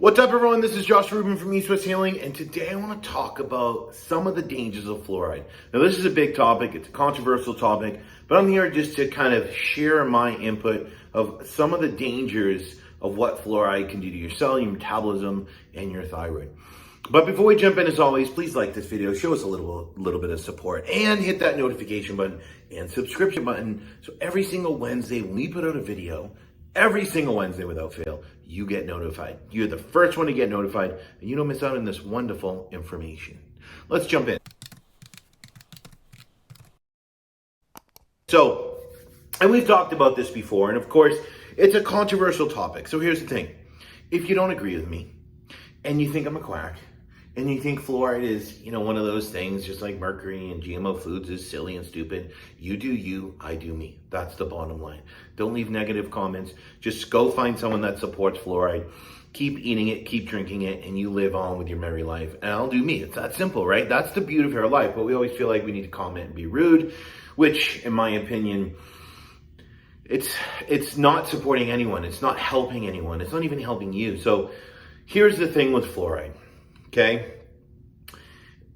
What's up, everyone? This is Josh Rubin from East West Healing, and today I want to talk about some of the dangers of fluoride. Now, this is a big topic, it's a controversial topic, but I'm here just to kind of share my input of some of the dangers of what fluoride can do to your cell, your metabolism, and your thyroid. But before we jump in, as always, please like this video, show us a little bit of support, and hit that notification button and subscription button so every single Wednesday when we put out a video, every single Wednesday without fail, you get notified. You're the first one to get notified, and you don't miss out on this wonderful information. Let's jump in. So, and we've talked about this before, and of course, it's a controversial topic. So here's the thing. If you don't agree with me, and you think I'm a quack, and you think fluoride is, one of those things, just like mercury and GMO foods is silly and stupid, you do you, I do me. That's the bottom line. Don't leave negative comments. Just go find someone that supports fluoride. Keep eating it, keep drinking it, and you live on with your merry life. And I'll do me. It's that simple, right? That's the beauty of our life. But we always feel like we need to comment and be rude, which, in my opinion, it's not supporting anyone. It's not helping anyone. It's not even helping you. So here's the thing with fluoride. Okay,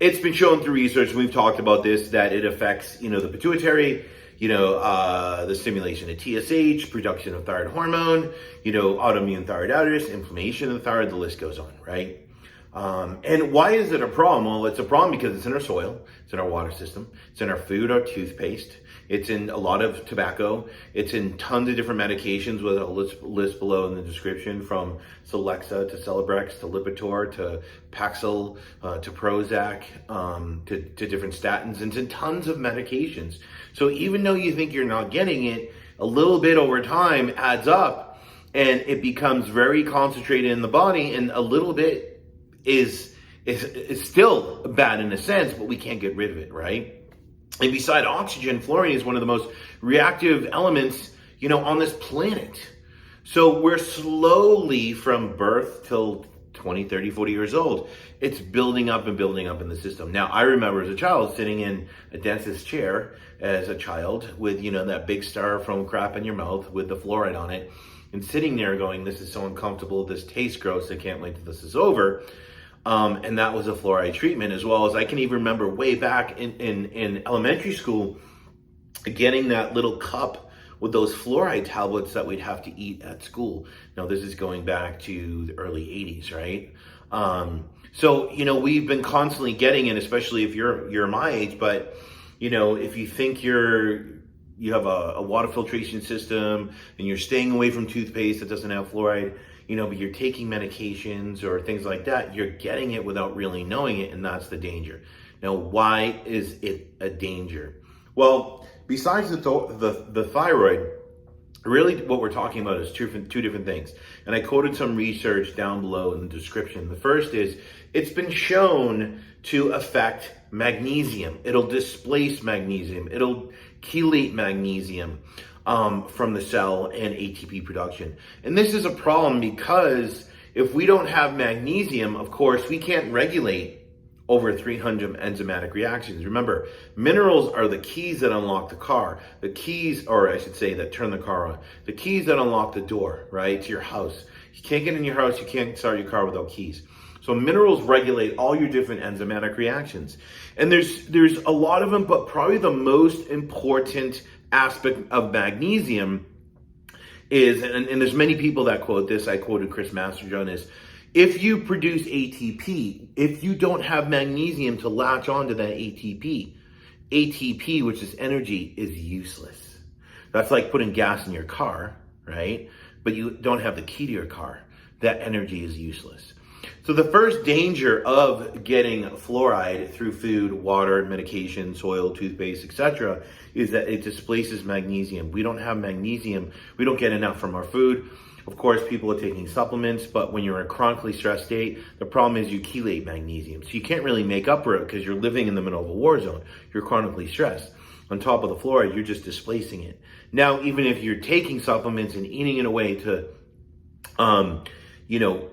it's been shown through research, we've talked about this, that it affects, the pituitary, the stimulation of TSH, production of thyroid hormone, autoimmune thyroiditis, inflammation of the thyroid, the list goes on, right? And why is it a problem? Well, it's a problem because it's in our soil, it's in our water system, it's in our food, our toothpaste, it's in a lot of tobacco, it's in tons of different medications with a list below in the description, from Celexa to Celebrex to Lipitor to Paxil to Prozac to different statins, and to tons of medications. So even though you think you're not getting it, a little bit over time adds up and it becomes very concentrated in the body, and a little bit is still bad in a sense, but we can't get rid of it, right? And beside oxygen, fluorine is one of the most reactive elements, on this planet. So we're slowly, from birth till 20, 30, 40 years old, it's building up and building up in the system. Now, I remember as a child sitting in a dentist's chair as a child with, that big styrofoam crap in your mouth with the fluoride on it, and sitting there going, this is so uncomfortable, this tastes gross, I can't wait till this is over. And that was a fluoride treatment, as well as I can even remember way back in elementary school, getting that little cup with those fluoride tablets that we'd have to eat at school. Now, this is going back to the early 80s, right? So, we've been constantly getting it, especially if you're my age, but, if you think you have a water filtration system and you're staying away from toothpaste that doesn't have fluoride, but you're taking medications or things like that, you're getting it without really knowing it, and that's the danger. Now, why is it a danger? Well, besides the thyroid, really what we're talking about is two different things. And I quoted some research down below in the description. The first is, it's been shown to affect magnesium. It'll displace magnesium. It'll chelate magnesium from the cell and ATP production. And this is a problem because if we don't have magnesium, of course, we can't regulate over 300 enzymatic reactions. Remember, minerals are the keys that unlock the car. The keys, or I should say, that turn the car on. The keys that unlock the door, right, to your house. You can't get in your house, you can't start your car without keys. So minerals regulate all your different enzymatic reactions. And there's a lot of them, but probably the most important aspect of magnesium is, and there's many people that quote this, I quoted Chris Masterjohn, is if you produce ATP, if you don't have magnesium to latch onto that ATP, which is energy, is useless. That's like putting gas in your car, right? But you don't have the key to your car. That energy is useless. So the first danger of getting fluoride through food, water, medication, soil, toothpaste, etc., is that it displaces magnesium. We don't have magnesium. We don't get enough from our food. Of course, people are taking supplements, but when you're in a chronically stressed state, the problem is you chelate magnesium. So you can't really make up for it because you're living in the middle of a war zone. You're chronically stressed. On top of the fluoride, you're just displacing it. Now, even if you're taking supplements and eating in a way to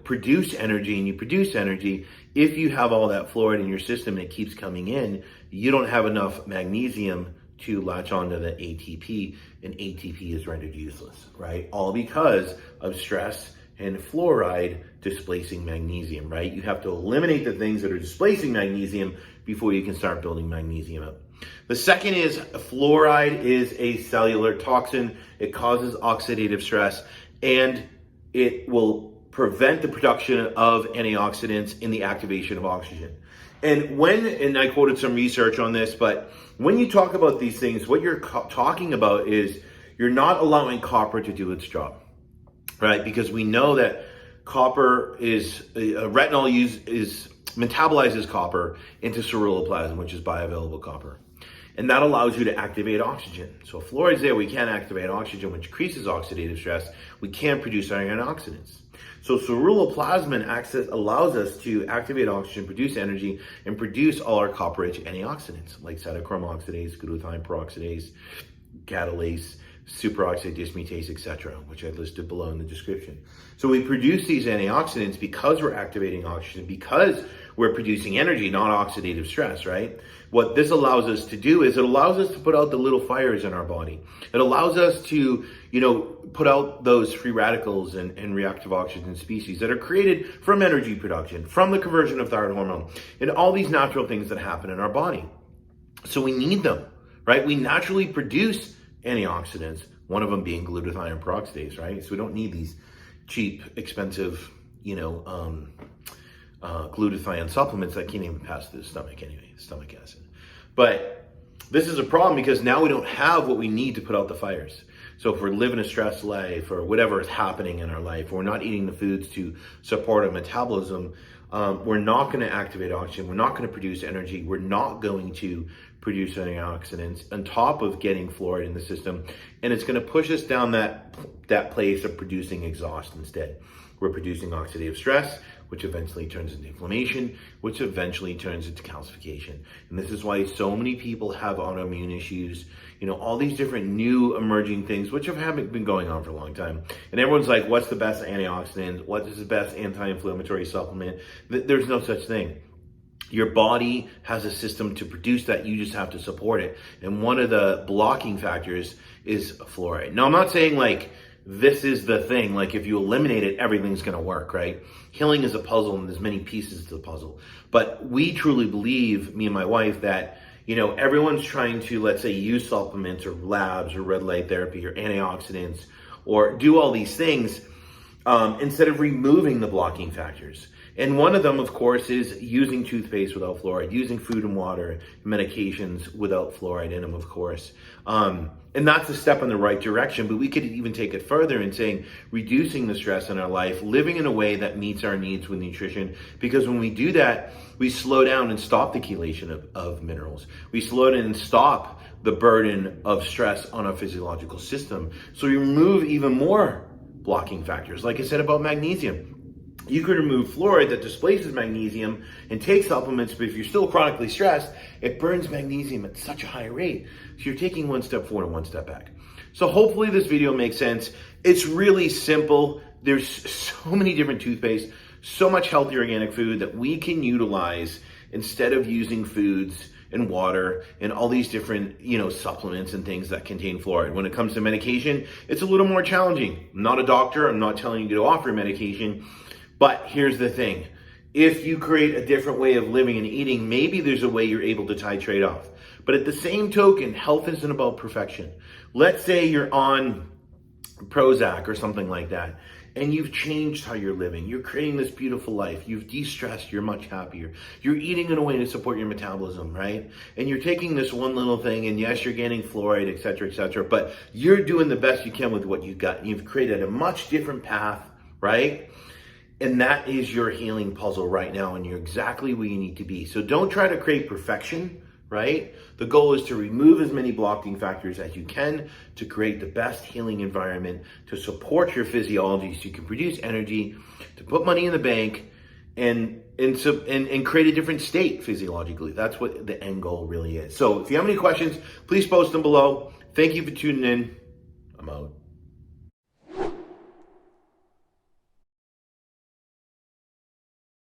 produce energy, and you produce energy, if you have all that fluoride in your system and it keeps coming in, you don't have enough magnesium to latch onto the ATP, and ATP is rendered useless, right? All because of stress and fluoride displacing magnesium, right? You have to eliminate the things that are displacing magnesium before you can start building magnesium up. The second is fluoride is a cellular toxin. It causes oxidative stress, and it will prevent the production of antioxidants in the activation of oxygen. And I quoted some research on this, but when you talk about these things, what you're talking about is you're not allowing copper to do its job, right? Because we know that copper retinol metabolizes copper into ceruloplasmin, which is bioavailable copper. And that allows you to activate oxygen. So if fluoride's there, we can't activate oxygen, which increases oxidative stress. We can't produce antioxidants. So ceruloplasmin allows us to activate oxygen, produce energy, and produce all our copper-rich antioxidants like cytochrome oxidase, glutathione peroxidase, catalase, superoxide dismutase, etc., which I listed below in the description. So we produce these antioxidants because we're activating oxygen, because we're producing energy, not oxidative stress, right? What this allows us to do is it allows us to put out the little fires in our body. It allows us to, put out those free radicals and reactive oxygen species that are created from energy production, from the conversion of thyroid hormone, and all these natural things that happen in our body. So we need them, right? We naturally produce antioxidants, one of them being glutathione peroxidase, right? So we don't need these cheap, expensive, glutathione supplements that can't even pass through the stomach anyway, stomach acid. But this is a problem because now we don't have what we need to put out the fires. So if we're living a stressed life or whatever is happening in our life, or we're not eating the foods to support our metabolism, we're not going to activate oxygen. We're not going to produce energy. We're not going to produce antioxidants on top of getting fluoride in the system. And it's going to push us down that place of producing exhaust instead. We're producing oxidative stress, which eventually turns into inflammation, which eventually turns into calcification. And this is why so many people have autoimmune issues, all these different new emerging things, which haven't been going on for a long time. And everyone's like, what's the best antioxidant? What is the best anti-inflammatory supplement? There's no such thing. Your body has a system to produce that. You just have to support it. And one of the blocking factors is fluoride. Now, I'm not saying this is the thing, if you eliminate it, everything's going to work, right? Healing is a puzzle and there's many pieces to the puzzle. But we truly believe, me and my wife, that, everyone's trying to, let's say, use supplements or labs or red light therapy or antioxidants or do all these things instead of removing the blocking factors. And one of them, of course, is using toothpaste without fluoride, using food and water, medications without fluoride in them, of course. And that's a step in the right direction, but we could even take it further in saying reducing the stress in our life, living in a way that meets our needs with nutrition, because when we do that, we slow down and stop the chelation of minerals. We slow down and stop the burden of stress on our physiological system. So we remove even more blocking factors. Like I said about magnesium. You could remove fluoride that displaces magnesium and take supplements, but if you're still chronically stressed, it burns magnesium at such a high rate. So you're taking one step forward and one step back. So hopefully this video makes sense. It's really simple. There's so many different toothpaste, so much healthy organic food that we can utilize instead of using foods and water and all these different, supplements and things that contain fluoride. When it comes to medication, it's a little more challenging. I'm not a doctor. I'm not telling you to go off your medication. But here's the thing. If you create a different way of living and eating, maybe there's a way you're able to titrate off. But at the same token, health isn't about perfection. Let's say you're on Prozac or something like that, and you've changed how you're living. You're creating this beautiful life. You've de-stressed. You're much happier. You're eating in a way to support your metabolism, right? And you're taking this one little thing, and yes, you're getting fluoride, et cetera, but you're doing the best you can with what you've got. You've created a much different path, right? And that is your healing puzzle right now, and you're exactly where you need to be. So don't try to create perfection, right? The goal is to remove as many blocking factors as you can to create the best healing environment to support your physiology so you can produce energy, to put money in the bank, and create a different state physiologically. That's what the end goal really is. So if you have any questions, please post them below. Thank you for tuning in. I'm out.